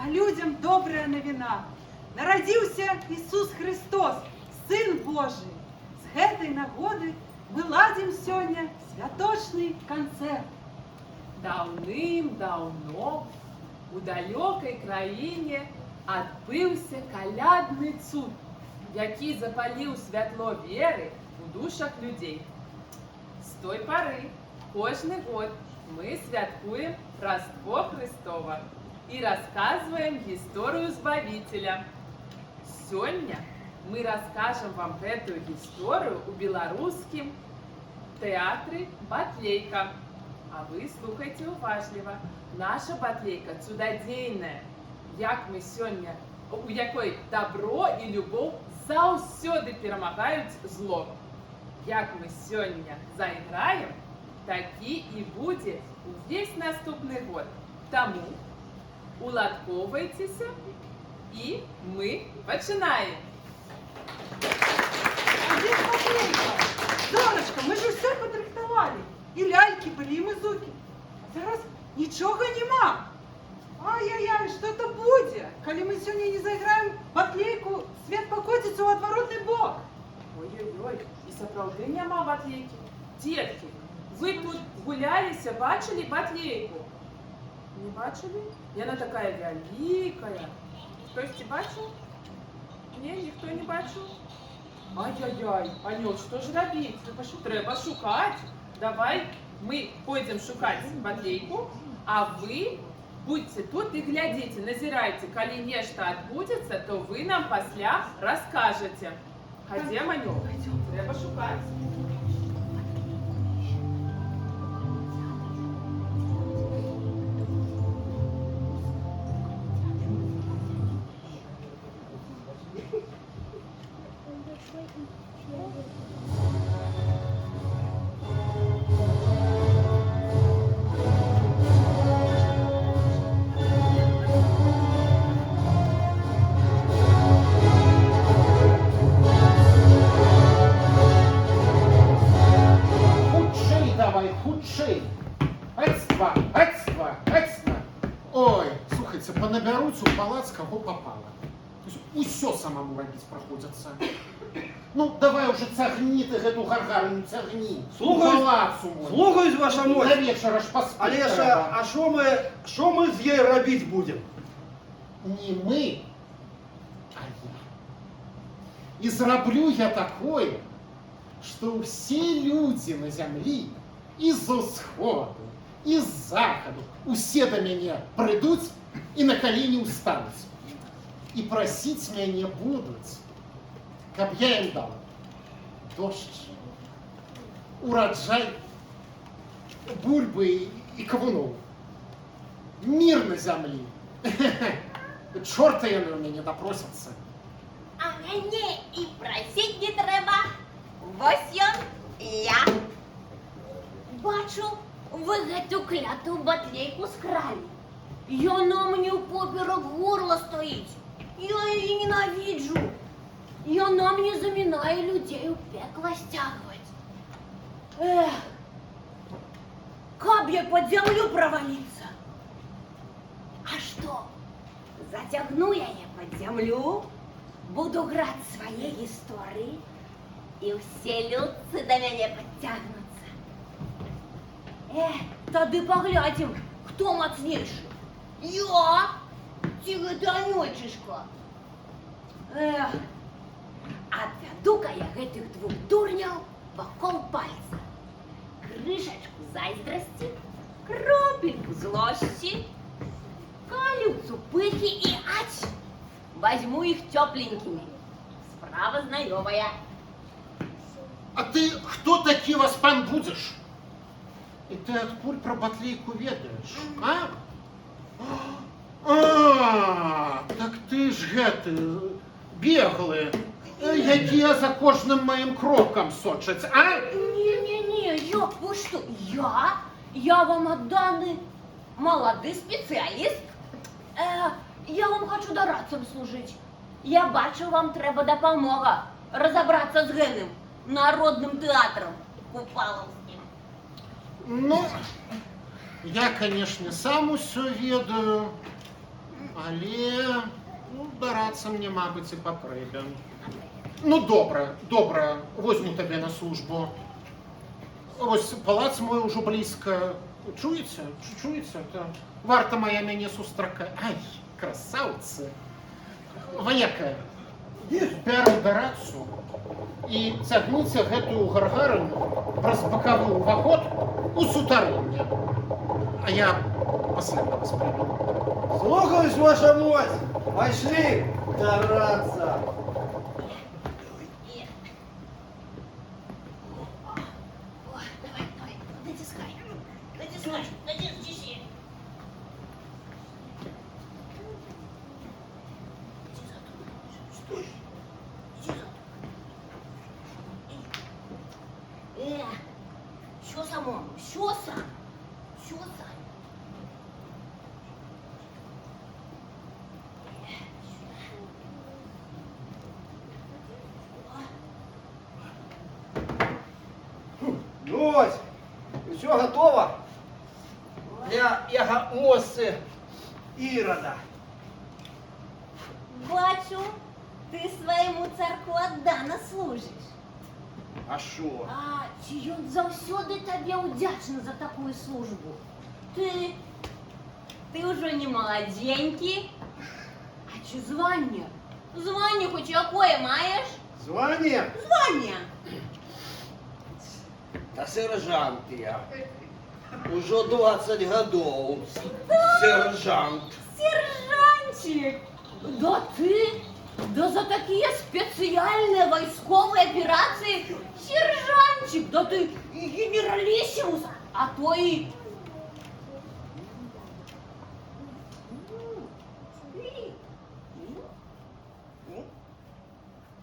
а людям добрая навіна. Нарадзіўся Ісус Христос, Сын Божий. З гэтай нагоды мы ладзім сёння святочны канцэрт. Даўным-даўно у далёкай краіне адбыўся калядны цуд, які запаліў святло веры у душах людзей. З той пары кожны год мы святкуем Рождество Христово і расказваем гісторыю Збавителя. Сёння мы раскажам вам гэтую гісторыю ў беларускім тэатры «Батлейка». А вы слухайте уважліва. Наша батлейка цудадзейная, як мы сёння, у якой добро і любоў заўсёды перамагаюць зло. Як мы сёння зайграем, такі і будзе увесь наступны год. Таму уладкоўвайцеся, і мы пачынаем. А дзе ж Батлейка? Зорачка, мы ж усё падрыхтавалі. І лялькі былі, і музыкі. Зараз нічога нема. Ай-яй-яй, што то будзе? Калі мы сёння не зайграем Батлейку, свет пакоціцца ў адваротны бок. Ой-ой-ой, і сапраўды няма батлейкі. Дзеткі, вы тут гуляліся, бачылі батлейку? Не бачылі? Яна такая вялікая. Хтосьці бачыў? Не, ніхто не бачыў? Ай-яй-яй, Анёл, што ж рабіць? Трэба шукаць. Давай мы пойдзем шукаць батлейку, а вы будьце тут і глядзіце, назірайце. Калі нешта адбудзецца, то вы нам пасля раскажаце. Хадзем, Анёл, трэба шукаць. Ой, слухайте, понабяруць у палац кого попало. Усё самому рабіць праходзіцца. Ну, давай уже цягні ты гэту гаргарню, цягні. Слухаюсь, ваша моць. На вечар аж паспець. Але а що ми з ёй рабіць будем? Не мы, а я. І зраблю я такое, што ўсе людзі на зямлі і з усходу, і з захаду усе да мяне прыйдуць і на калені ўстануць. І прасіць мяне будуць, каб я ім дал дождж, ураджай, бульбы і кавуноў, мір на зямлі. Чорта яны ў мяне допросяцца. А мяне і прасіць не трэба. Вось ён я. Бачу, вы гэту клятую батлейку скралі. Яна мне поперек горла стоїть. Я її ненавиджу. Яна мне замінає людей у пекло стягивать. Эх, каб я под землю провалиться. А что? Затягну я под землю, буду грать своей истории, и все людцы до меня подтягнутся. Тады поглядим, кто мацнейший. Я? Ці гэта Анёльчышка? Отвяду-ка я гэтых двух дурняў вакол пальца. Крышачку зайздрасці, кропельку злосці, калюцу пыхи и ать! Возьму их тепленькими. Справа знаёмая. А ты хто такі васпан будзеш? І ты адкуль пра батлейку ведаеш, а? Так ты ж гэты, беглы, якія за кожным маім крокам сочаць, а? Не-не-не, вы что, я? Я вам отданный молодой специалист. Я вам хочу дорадцам служить. Я бачу, вам трэба дапамога разобраться с гэтым народным театром Купаловским. Ну, я, конечно, сам усё ведаю, а Але, ну, дарацца мне, мабыць, і патрэбен. Ну, добра, возьму табе на службу. Ось палац мой ужо блізка. Чуеце? Чуеце? Варта моя мяне сустракаць. Ай, красавцы. Вояка, бяру дарацу і цягніце гэтую гаргарыну праз бакавы ўваход у сутарэнне. А я пасля да вас прыйду. Слухаюсь, ваша мать. Пошли драться. Ой, давай, натискай. Натискай. Стой. Що самому? Що сам? Ну ось, все готово для ягомосці Ірода. Бачу, ти своєму царку отдано служиш. А що? А чи ён заўсёды табе удзячны за такую службу? Ты ўжо не маладзенькі. А чи званне? Званне хоць якое маеш? Звання? Званне! Та сержант я. Уже 20 годов. Сержант. Сержантик! Да за такие специальные войсковые операции сержантик! Да ты и генералиссимус, а то и...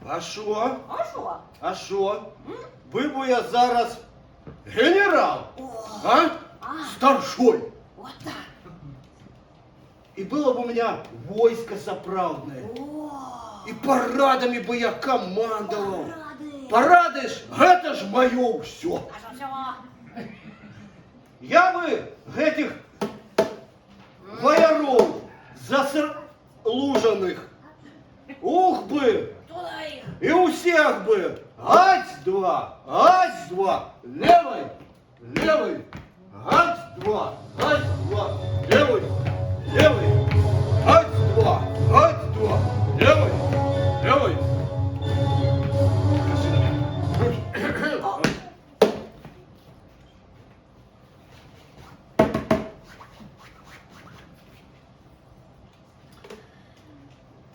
А що? А що? А що? Був би я зараз генерал, а? Старшой. Вот так. И было бы у меня войско соправдное. О, И парадами бы я командовал. рады. Парады ж, это ж мое все. А что? Я бы этих вояров заслуженных, ух бы, Туда их. и у всех бы гать-два, левой, гать-два, левой, гать-два, левой.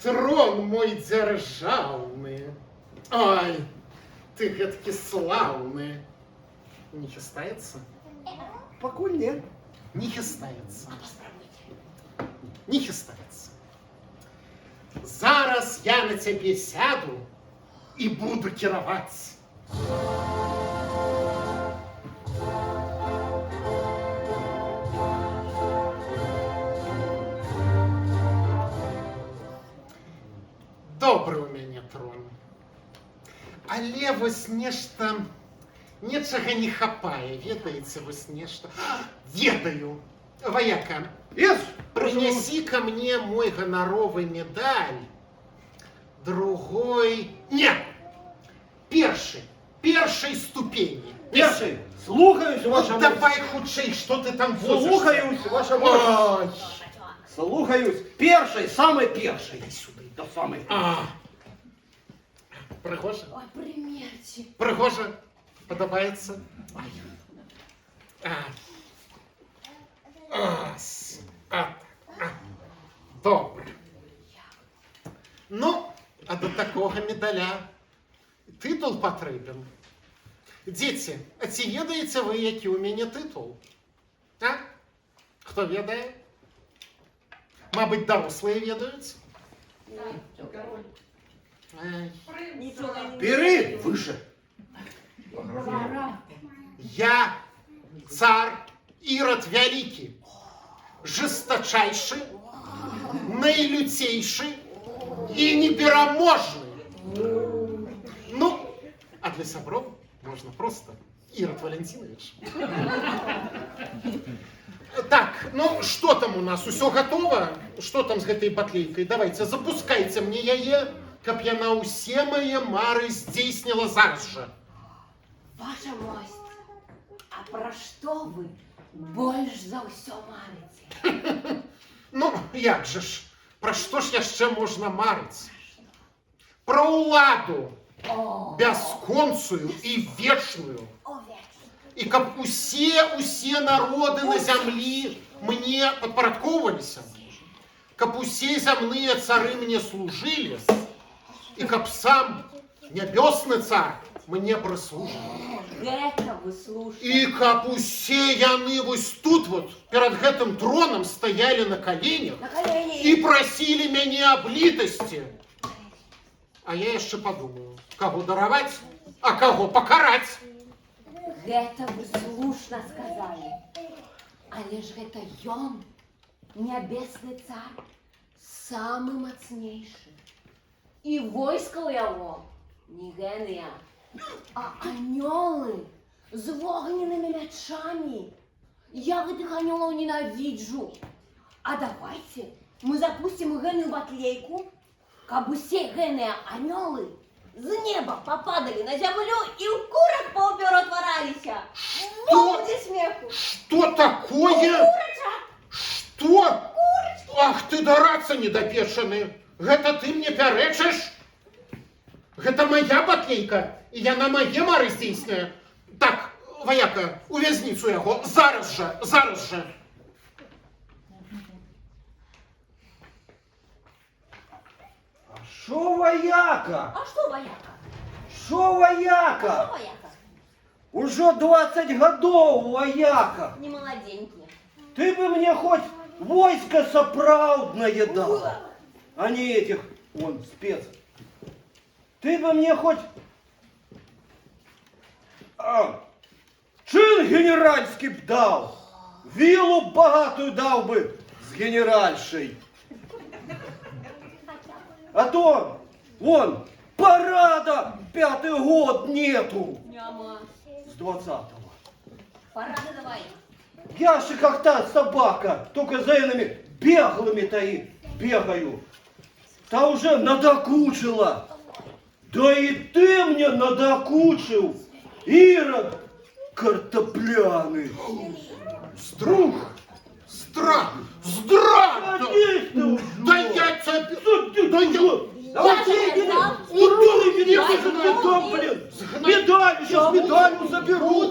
Трон мой дзяржаўны. Ой, ты гэткі слаўны. Не хістаецца? Покуль нет. Не хістаецца. Не хістаецца. Зараз я на цябе сяду і буду кіраваць. Добры ў мяне трон. Але вось нечага не хапае, ведаеце, вось нешта. Ведаю. Вояка, Yes. принеси ко мне мой гоноровый медаль. Другой... Нет! Першей ступени. Перший. Слухаюсь, Вот ваша давай худшей, что ты там возишься? Слухаюсь, ваша мать. Ой. Слухаюсь. Перший, самый перший. Дай сюда. Да самый. Пригожа? Ой, примерьте. Пригожа? Подобається? Ай. Добре. Ну, а до такого медаля титул потрібен. Діти, а ці ведаєте ви, який у мене титул? А? Хто ведає? Мабуть, дорослі ведають? Ай. Ничего не... Бери выше. Я царь Ирод Великий, жесточайший, наилютейший и непереможный. Ну, а для собров можно просто Ирод Валентинович. Так, ну что там у нас? Усё готово? Что там с гэтай батлейкай? Давайте, запускайте мне яе, каб яна ўсе мае мары здзейсніла зараз жа. Ваша мость, а про что вы больше за ўсё марыце? Ну, як же ж, пра што ж яшчэ можна марыць? Пра ўладу О, бясконцую і вечную. овечка. І каб усе народы на зямлі мне падпарадкоўваліся, каб усе зямныя цары мне служылі, і каб сам нябёсны цар мне прыслужыў. Гэта вы слушаете. І каб усе яны вось тут вот перад гэтым тронам стаялі на каленях На колени. і прасілі мяне аб літасці. А я яшчэ падумаю, каго дараваць, а каго пакараць. Гэта вы слушна сказали. Але ж гэта ён, нябесны цар, самы мацнейшы. І войска ў яго не геныя, а анёлы з вогненнымі мячамі. Я гэтых анёлаў ненавіджу. А давайте мы запустим геную батлейку, каб усе геныя анёлы з неба попадали на зямлю і ў курак паўператвараліся. Будзе смеху. Что такое? Курача. Что? Ах ты, дарацца недапечаны. Гэта ты мне пярэчыш? Гэта моя батлейка, і яна мае мары здзейсняе. Так, ваяка, у вязніцу яго, зараз жа, зараз жа. Шо вояка? А што вояка? Шо Што вояка? вояка? Уже 20 годов вояка. Не молоденький. Ты бы мне хоть войско сапраўднае дал, а не этих, вон, спец. Ты бы мне хоть чин генеральский б дал, виллу богатую дал бы с генеральшей. А то, вон, парада 5-й год нету Няма. с 20-го. Парады давай. Я же как та собака, только за иными беглыми-то и бегаю. Та уже надокучила. Да и ты мне надокучил, Ирод картопляный. Струх, страх, здрав! Садись ты уже. Да я тебе... Садись Да я... уже. Давай, медаль, сейчас медаль заберу.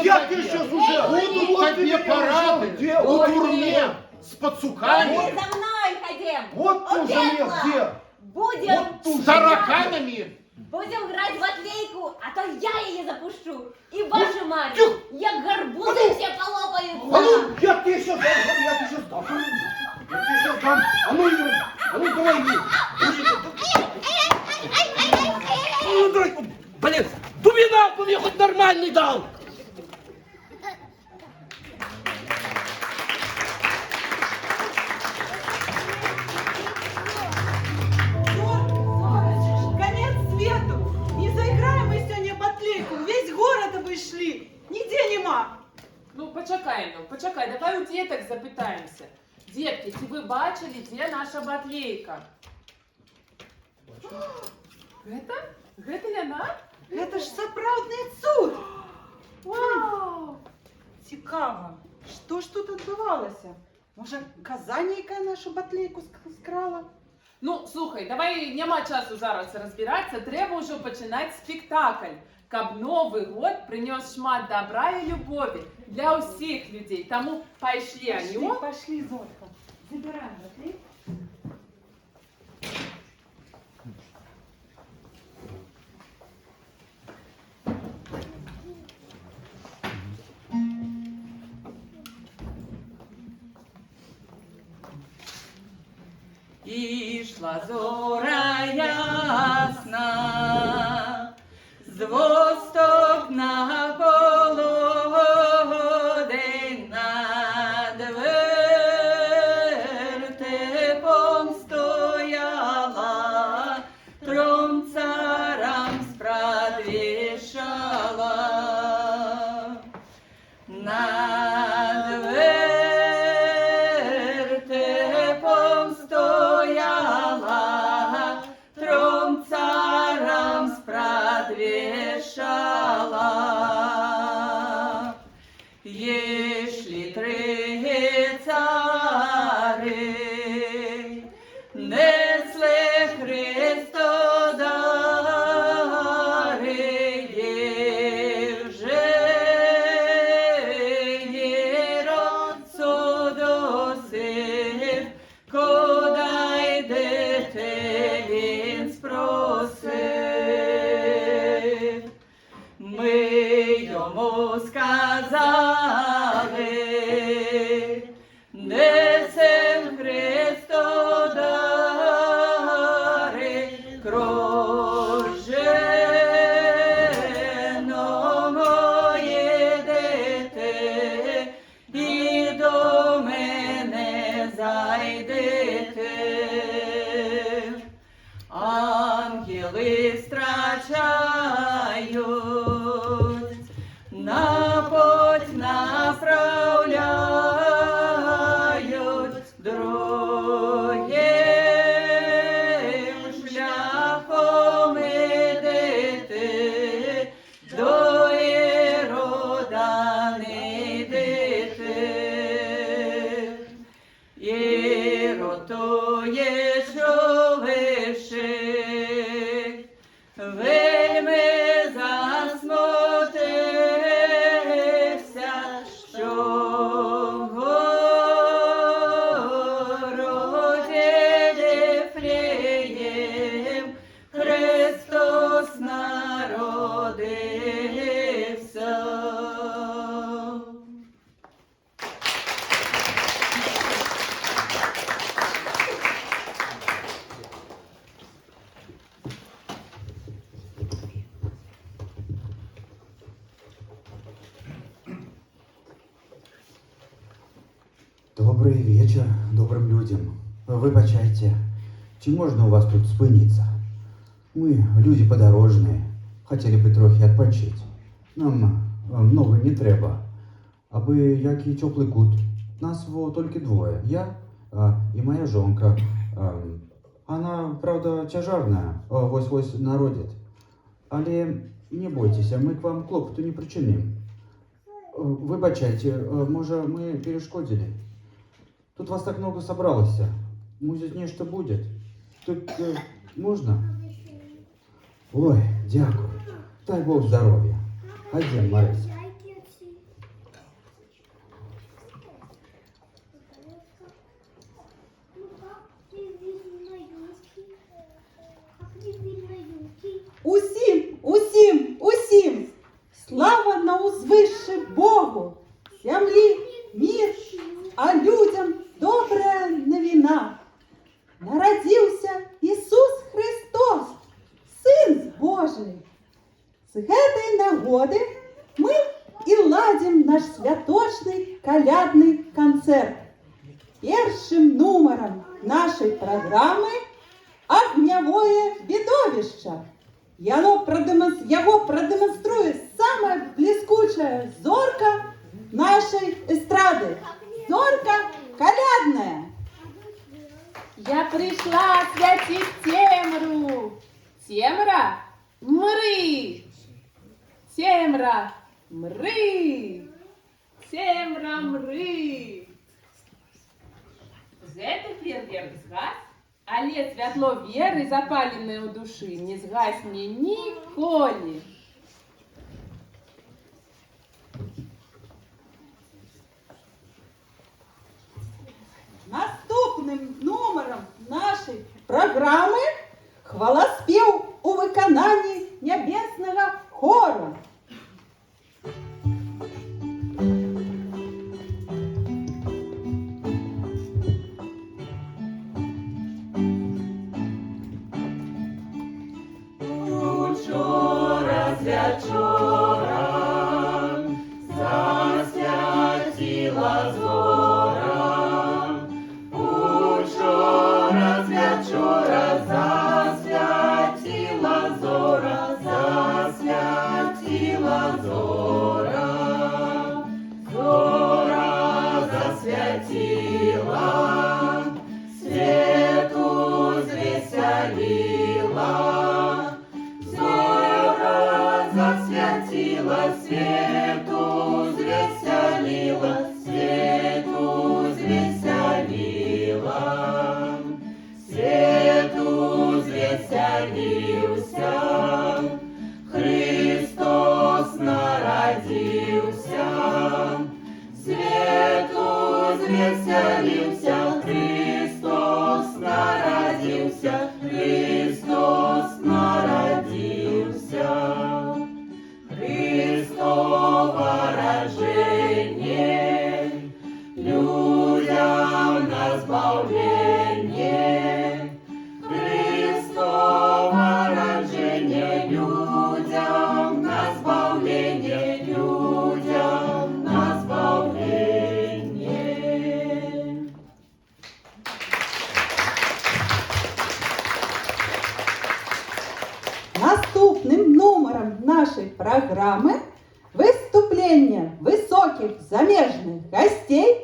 Я тебе сейчас уже Будут тебе парады где? у Вот турме с пацуками, Мы за мной ходим. Вот ты уже мне где? Будем, Вот тут с тараканами. будем грать в отлейку, а то я ее запущу. И ваши мать, Тихо. як гарбузы все полопаются. А ну, я тебе сейчас дам, я тебе сейчас дам. Я тебе сейчас дам. А ну, Ира, а ну давай, Ира. Ну, дай, блин, дубиналку мне хоть нормальный дал. Конец свету! Не заиграем мы сегодня батлейку, весь город обошли, нигде нема. Ну, почекай, давай у діток запитаємося. Дітки, чи ви бачили, де наша батлейка? Гэта яна? Это ж сапраўдны цуд! Вау! Цікаво, що ж тут відбувалося? Може, коза нейкая нашу батлейку скрала? Ну, слухай, давай, нема часу зараз розбиратися, треба вже починати спектакль, каб Новий год принес шмат добра і любові для усіх людей. Тому пішли, Аню. Пошли, Золька. Забираем батлейку. Ішла зора ясна, з восток на полудень над вертепом стояла, трон царам спрадвішала. Над несли Христодари, вже Єрод судосив, куда йдете, він спросив. Ми йому сказали, несем Христодари, крожено їдете, і до мене зайдете. Ангели страчають, на путь направляють, другим шляхом ідете, до Ірода не йдете. Іротує, чуливши, вельми засмутився, що в городі Вифлеєм Христос народився. Добрый вечер добрым людям. Вибачайте, чи можна у вас тут спиниться? Ми, люди подорожні, хотіли би трохи відпочити. Нам много не треба. Аби який теплий кут. Нас тільки двоє. Я і моя жонка. Вона, правда, тяжарна, ось-ось народить. Але не бойтеся, ми к вам клопоту не причинимо. Вибачайте, може ми перешкодили? Тут вас так много собралося. Может, нечто будет? Тут можно? Ой, дякую. Дай Бог здоров'я. Ходім, Марися. Усім, слава на узвище Богу, землі мир, а людям добра новина. Народився Ісус Христос, Син Божий. З этой нагоди ми і ладим наш святочний колядний концерт. Першим номером нашей программы «Огневое видовище». Его продемонструет самая блескучая зорка нашей эстрады. Зорка колядная. Я прийшла святить темру. Темра, мри. Темра, мри. Темра, мри. Гэты фейерверк згас, але святло веры, запаленное у души, не згасне ніколі. Наступним номером нашей программы хвалоспев у виконанні небесного хора. Учора свячора засвятила зора, учора звеселився, Христос народився, свету звеселився, Христос народився, Христос народився. Христово рождение, людям на избавление. Христово рождение, людям на избавление, людям на избавление. Наступним номером нашей программы выступление высоких замежных гостей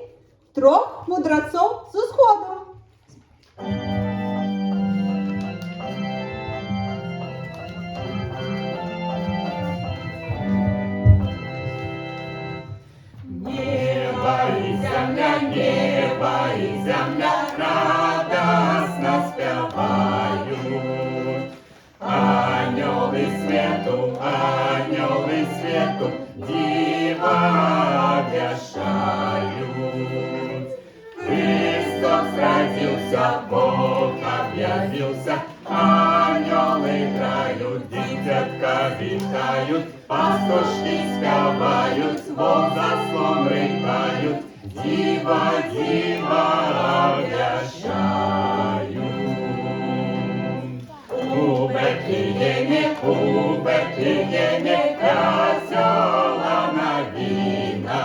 трех мудрецов с исходом. Небо и земля радостно спевают. Ангелы свету, диво вещают. Христос родился, Бог объявился, ангелы играют, дитятка витают, пастушки спевают, Бог заслон рыкают, диво, диво вещают. У Бетлееме, весела новина.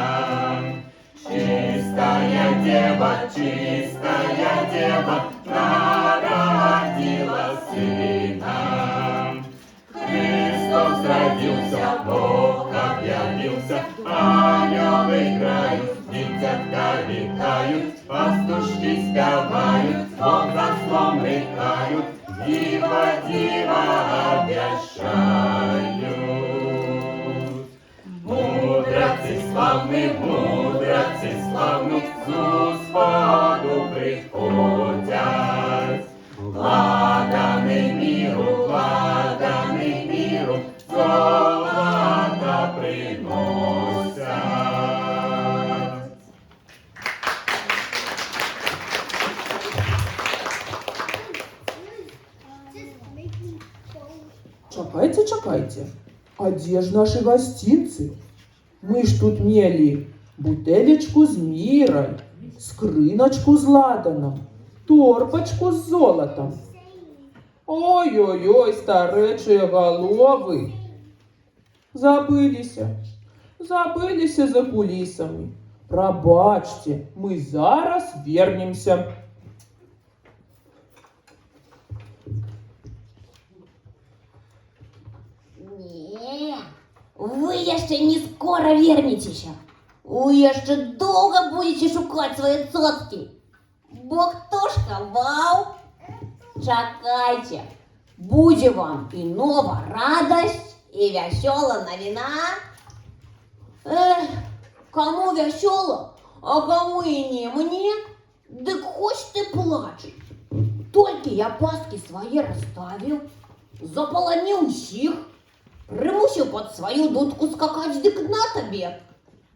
Чистая дева народила сына. Христос родился, Бог объявился, ангелы играют, дитятка витают, пастушки спевают, Бог заслон рыкают, диво, диво обещают. Мудрецы славны, к Господу приходят. Ладаны миру, золото приносят. Чакайте. А где ж наши гостинцы? Мы ж тут мели бутелечку с мирой, скриночку с ладаном, торпочку с золотом. Ой-ой-ой, старечие головы. Забылися за кулисами. Пробачьте, мы зараз вернемся. Не, вы еще не скоро вернетесь. Вы еще долго будете шукать свои цацки. Бо хто ж ховав? Чакайте, буде вам и нова радость, и весела новина. Кому весело, а кому и не мне, дык хоть ты плачь. Только я паски свои расставил, заполонил всех, примусил под свою дудку скакать, дык на тебе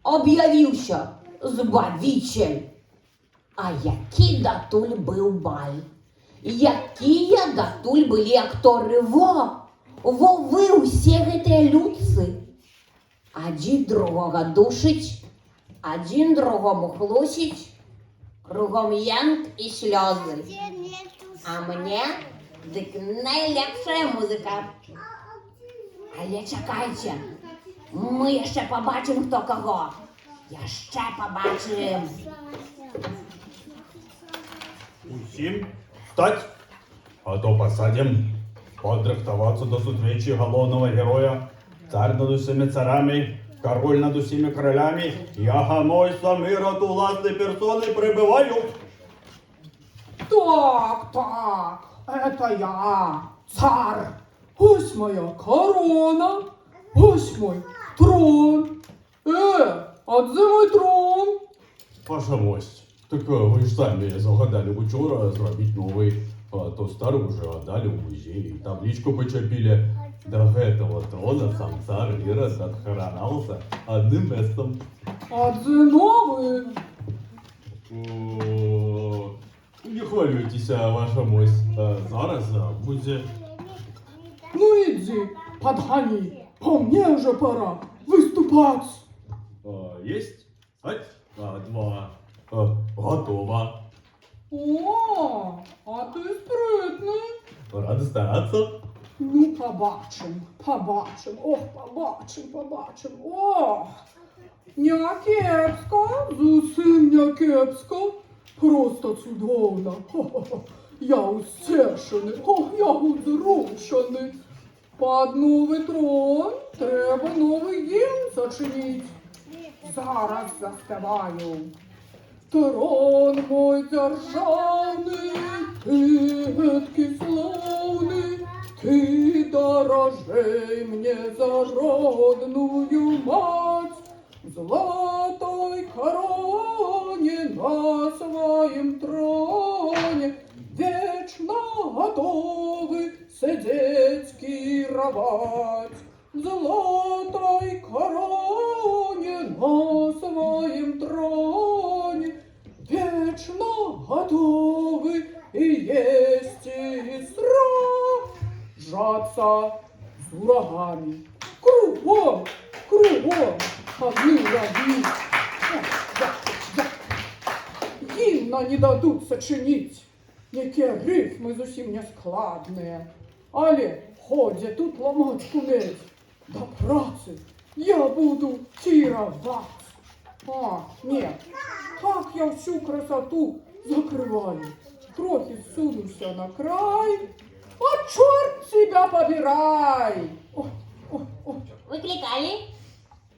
объявился Збавитель. А який датуль был баль, якія датуль были акторы, во вы усе гэтыя людцы. Один другого душить, один другому хлусить, кругом янг и слезы. А мне дык найлепшая музыка. Але чакайте, мы еще побачим хто кого. Еще побачим. Усім встать, а то посадим, подрихтоваться до зустрічі головного героя, цар над усіми царями, король над усіми королями, я гамойся мира ту власной персоной прибываю. Так, это я, царь. Ось моя корона, ось мой трон. А де мой трон? Ваша мощь, так ви ж самі загадали вчора зробити новий. А то старую отдали в музей, и табличку почепили. До этого трона сам царь Ирод отхоронался одним местом. А де новий? О, не хвилюйтеся, ваша мось. Зараз буде. Ну иди, подгони, по мне уже пора выступать. Есть? Ать, два. Готово. О, а ты спритний. Рада стараться. Ну, побачим, ох, побачим, ох. Не кепсько, зовсім не кепсько, просто чудовно. Хо-хо-хо. Я усешений, я узрушений. Под новий трон треба новий гімн сочинить. Зараз заспіваю. Трон мой державний, ти гидкий славний, ти дорожей мне за родную мать, золотой короне на своем троне, вечно готовы сидеть кировать. Золотой короне на своем троне, вечно готовы и есть и сражаться с врагами. Кругом одни враги. Гімна не дадуть сочинить, які рифми зовсім не складні. Але ходять тут ламать кунець. До праці я буду тировать. Нет, как я всю красоту закрываю. Трохи сунуся на край, а черт тебя побирай. Викликали?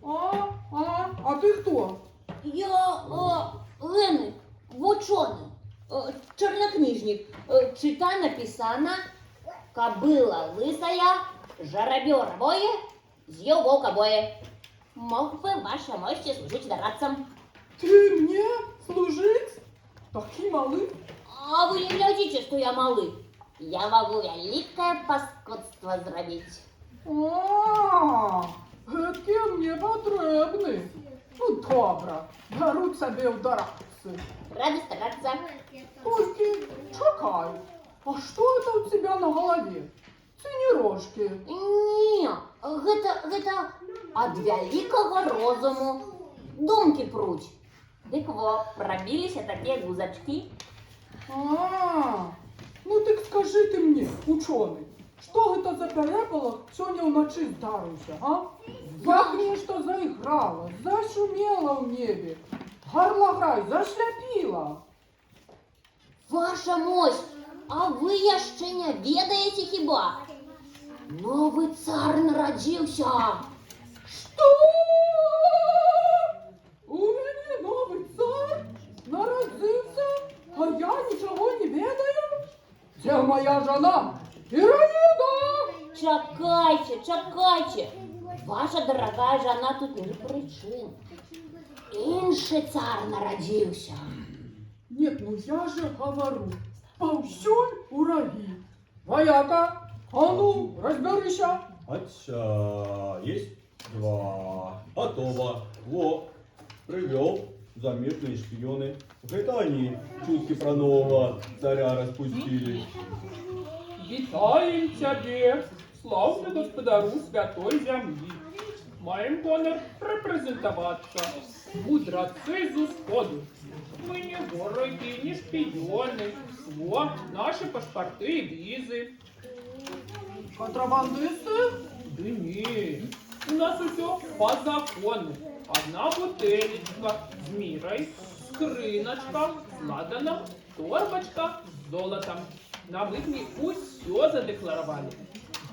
А ты кто? Я Леник, вучений, чорнокнижник. Чита написано «Кобыла лысая, жаробер боє, з'їв вовка боє». Мог бы ваша мощь служить дарадцам. Ты мне служить? Такий малый? А вы не глядите, что я малый. Я могу великое паскудство зробить. Гэткі мне потребны. Ну, добра, беру себе в дарацы. Рада стараться. Только чекай, а что это у тебя на голове? Цінірожки. Не, гэта ад вялікага розуму. Думки пруть. Дык во, пробились такие гузачки. Ну так скажи ты мне, ученый, что это за переполох сёння ўначы здарыўся, а? Як нешта заиграло, зашумело в небе, горлограй зашляпіла. Ваша мощь, а вы яшчэ не ведаеце хіба? Новый цар народился. Что? У меня новый царь народился, а я ничего не ведаю? Где моя жена? Ираида! Чакайте. Ваша дорогая жена тут не при чым. Іншы цар народился. Нет, ну я же говорю, повсюль ураги. Вояка, а ну, разберися. Есть два. Готово. Во, привел замешанные шпионы. Это они чутки про нового царя распустили. Вітаємо тебе, славну господару святой земли. Маем гонор репрезентоваться. Мудрецы з усходу. Мы не вороги, не шпионы. Вот наши паспорты и визы. Контрабандисты? Да не, у нас все по закону. Одна бутылечка с мирой, скриночка с ладаном, торбочка с золотом. Нам их не все задекларовали.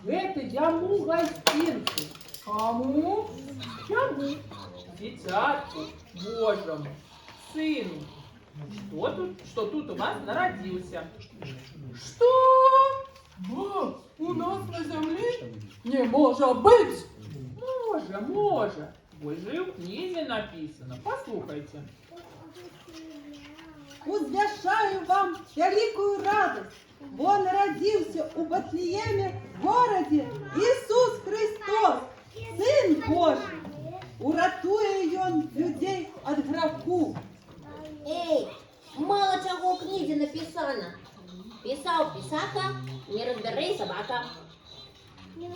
Это яму гостинцы. Кому? Яму. Дитятку Божьему, сыну. Что тут у вас народился? Что? Вот, у нас на земле не может быть. Може. Бо же в книзе написано. Послухайте. Узвящаю вам великую радость. Вон родился у Батлееме в городе Иисус Христос, Сын Божий. Уратує ён людей от граху. Эй, мало чого у книзі написано. Писал писака, не разбирай собака.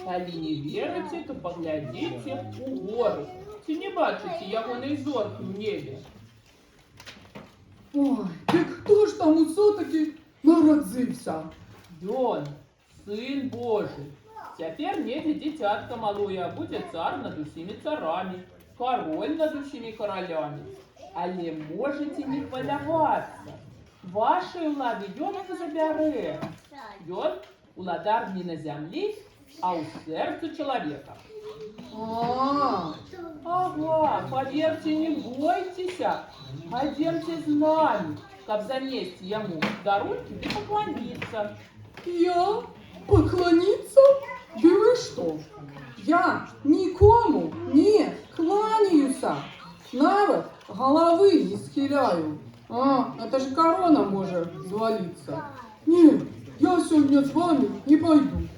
Коли не вірите, то поглядите у гори. Чи не бачите ягоної зорки в небі? Ой, так хто ж там усе-таки народився? Ён, Сын Божий. Теперь небе дитятка малое, а будет цар над усіми царами, король над усіми королями. Але можете не полягаться. Вашей улади ён не забере. Ён уладар не на землі, а у сердце человека. Ага, поверьте, не бойтесь, пойдемте с нами, как занести ему дарунки и поклониться. Я? Поклониться? Да ви що? Я нікому не кланяюся. Навіть голови не схиляю. Это же корона может звалиться. Нет, я сегодня с вами не пойду.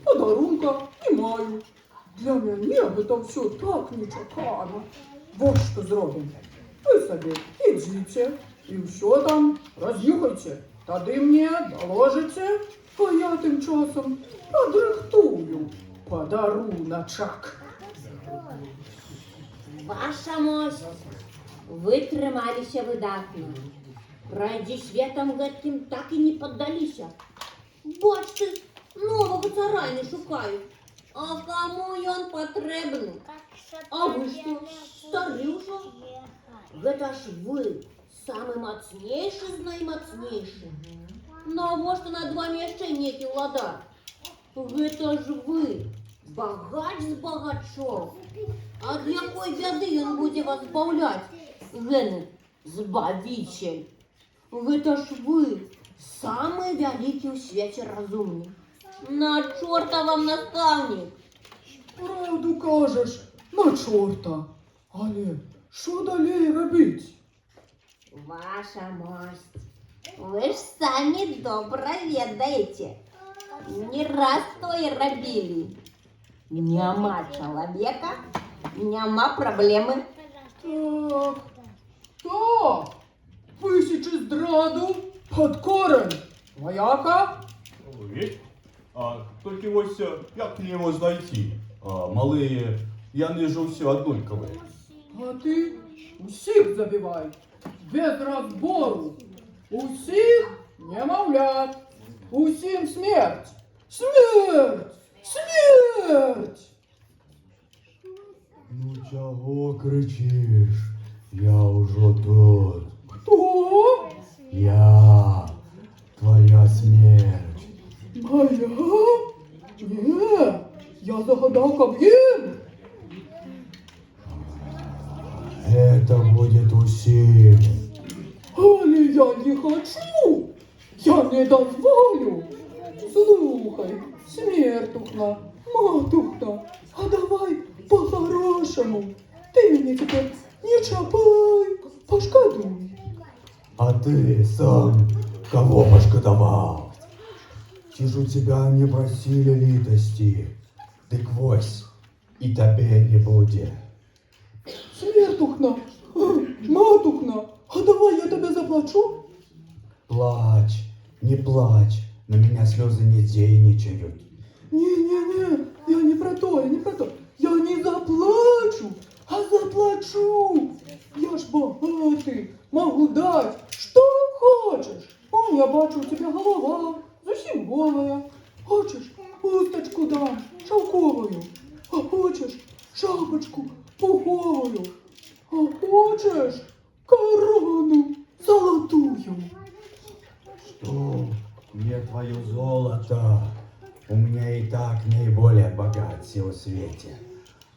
Подарунка не маю. Для меня это все так нечакано. Вот что зробимо. Ви собі ідіть і все там рознюхайте. Тоді мені доложите, а я тим часом подрихтую подаруночок. Ваша мощь, ви трималися видатно. Раді світом гэтким так і не поддалися. Бачите, нового цара не шукають. А кому ён потрібен? А ви що, старі вже? Гэта ж ви, самый мацнейшы з наймацнейшых. Навошта над вами яшчэ некі ўладар? Гэта ж вы, багач з багачоў. Ад якой бяды ён будзе вас збаўляць, гэны збавіцель? Гэта ж вы, самы вялікі ў свеце разумнік. На чорта вам настаўнік. Правду кажеш, на чорта. Але що далей робити? Ваша мощь, вы ж сами добра ведаете. Не раз то и робили. Няма человека, няма проблемы. Так, так, висічи здраду під корень. Вояка? Ой, тільки ось як мені його знайти? Малые, я не ж всі однолькові. А ти усіх забивай, без розбору. Усіх немовлят, усім смерть. Смерть! Смерть! Ну чого кричиш? Я уже тут. Хто? Я твоя смерть. Моя? Ні, я загадав каб'їн. Это будет усім. Але я не хочу. Я не дозволю. Слухай, смертухна, матухна, а давай по-хорошему. Ти мені тепер не чапай, пошкодуй. А ты сам кого пошкодовал? Ті ж у тебя не просили литости. Дык вось, и тебе не будет. Смертухна, матухна, а давай я тебе заплачу? Плачь, не плачь, на меня слезы не дейничают. Не-не-не, я не про то, я не про то. Я не заплачу, а заплачу. Я ж богатый, могу дать, что хочешь. О, я бачу, у тебя голова совсем голая. Хочешь, хусточку дам, шелковую. А хочешь, шапочку пуховую. А хочешь, корону золотую. Что? Мне твое золото. У меня и так наиболее богат всего свете.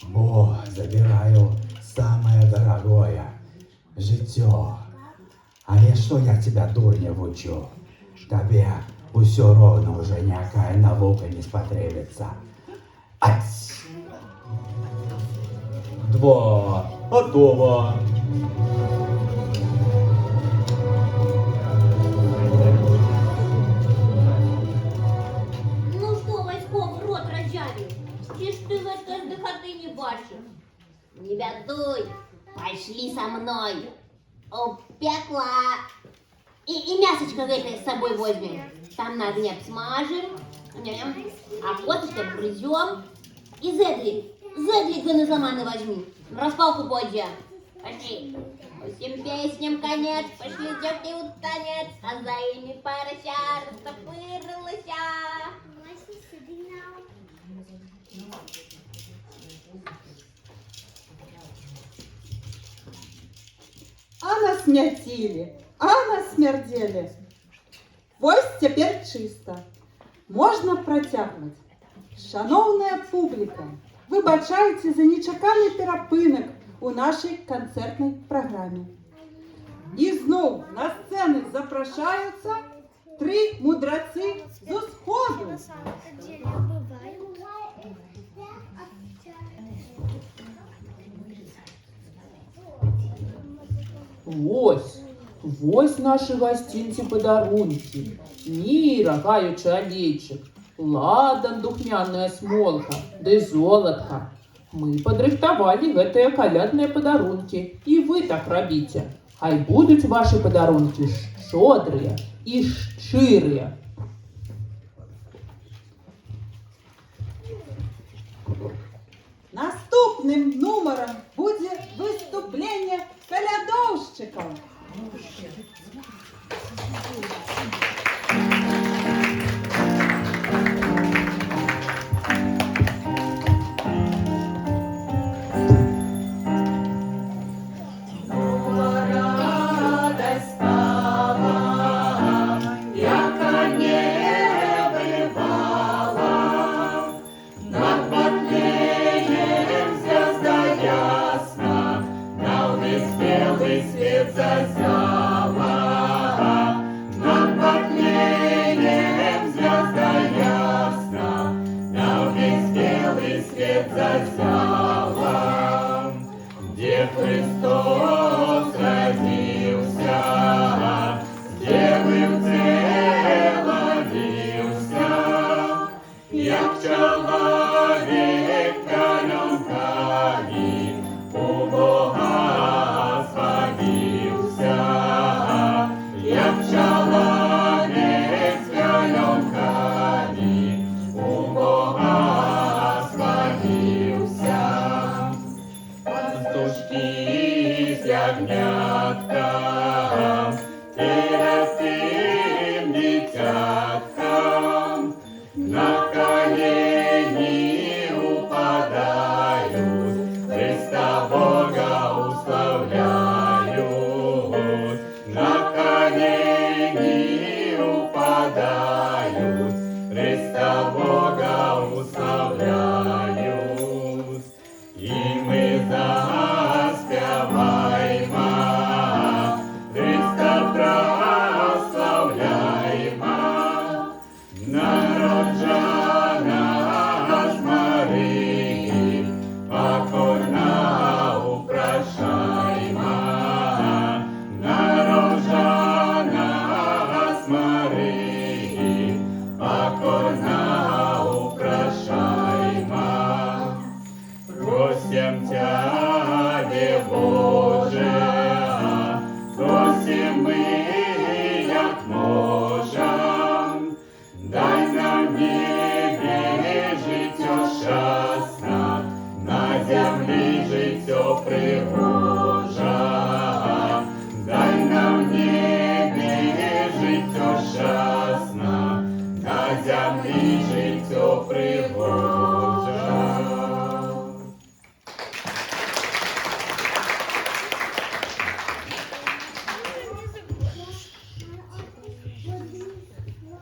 Бо забираю самое дорогое — життё. Але что я тебя, дурня, учу? Тебе усё ровно уже никакая наука не спотребится. Ать! 2. Готово. ты не бачив. Не бядуй, пошли со мной. Пекла. И мясочко это с собой возьмем. Там на огне обсмажим, а косточком грызем. И Зедли гонозаманы возьми. Распалку подья. Пошли. Всем песням конец, пошли девки в танец, а за ими порося растопырилася. А насмярдили, а насмярдели. Ось тепер чисто. Можна протягувати. Шановна публіка, вибачайте за нечаканий перепинок у нашій концертній програмі. І знов на сцену запрошуються 3 мудреці зі Сходу. Ось наші гостинці подарунки. Міра, гаючий олійчик, ладан, духмяная смолка, да и золотка. Мы подрыхтовали гэтыя калядныя падарункі, і вы так рабіце. Хай будуць ваши падарункі шчодрыя і шчырыя. Наступним номером буде виступлення колядовщиків.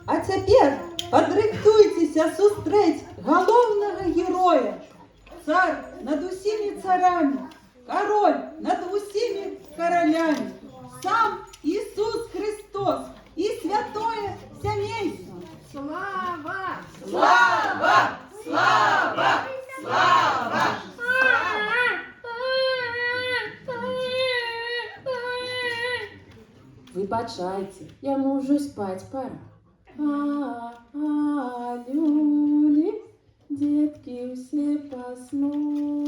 А тепер подрихтуйтеся зустріть головного героя. Цар над усіми царями, король над усіми королями, сам Ісус Христос і святое сімейство. Слава! Слава! Слава! Слава! Вибачайте, йому вже спать пора. Люлі, детки все поснули.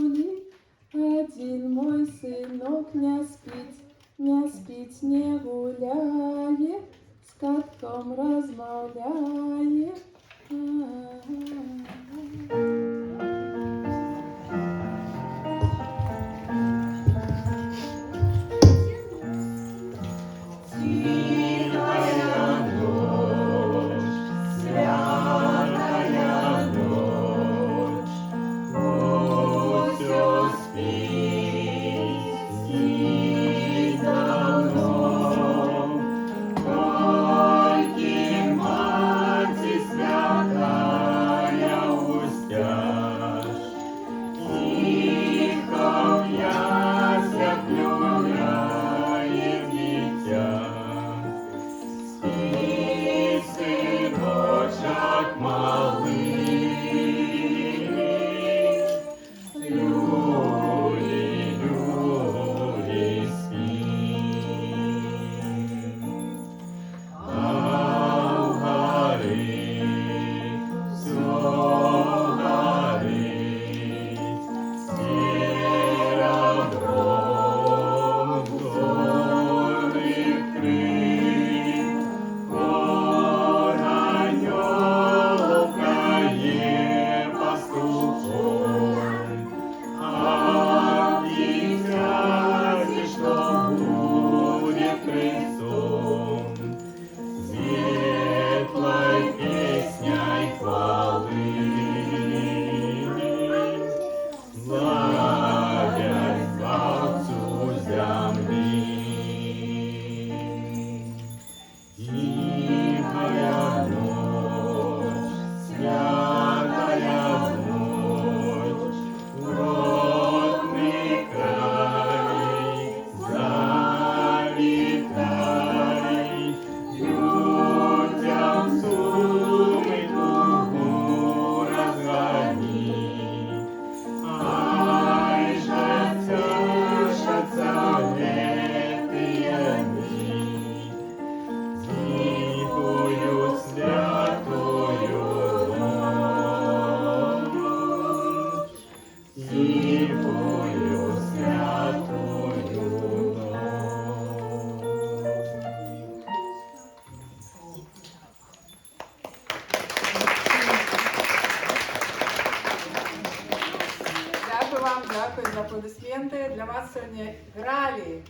Дякую за аплодисменти. Для вас сьогодні грали,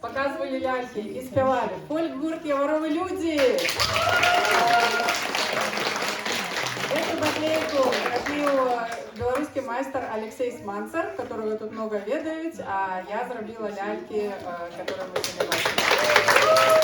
показували ляльки і співали. Фольк-гурт «Яворові люди». Эту наклейку робив белорусский майстер Алексей Сманцер, которого тут много ведають, а я зробила ляльки, которые ви сьогодні бачите.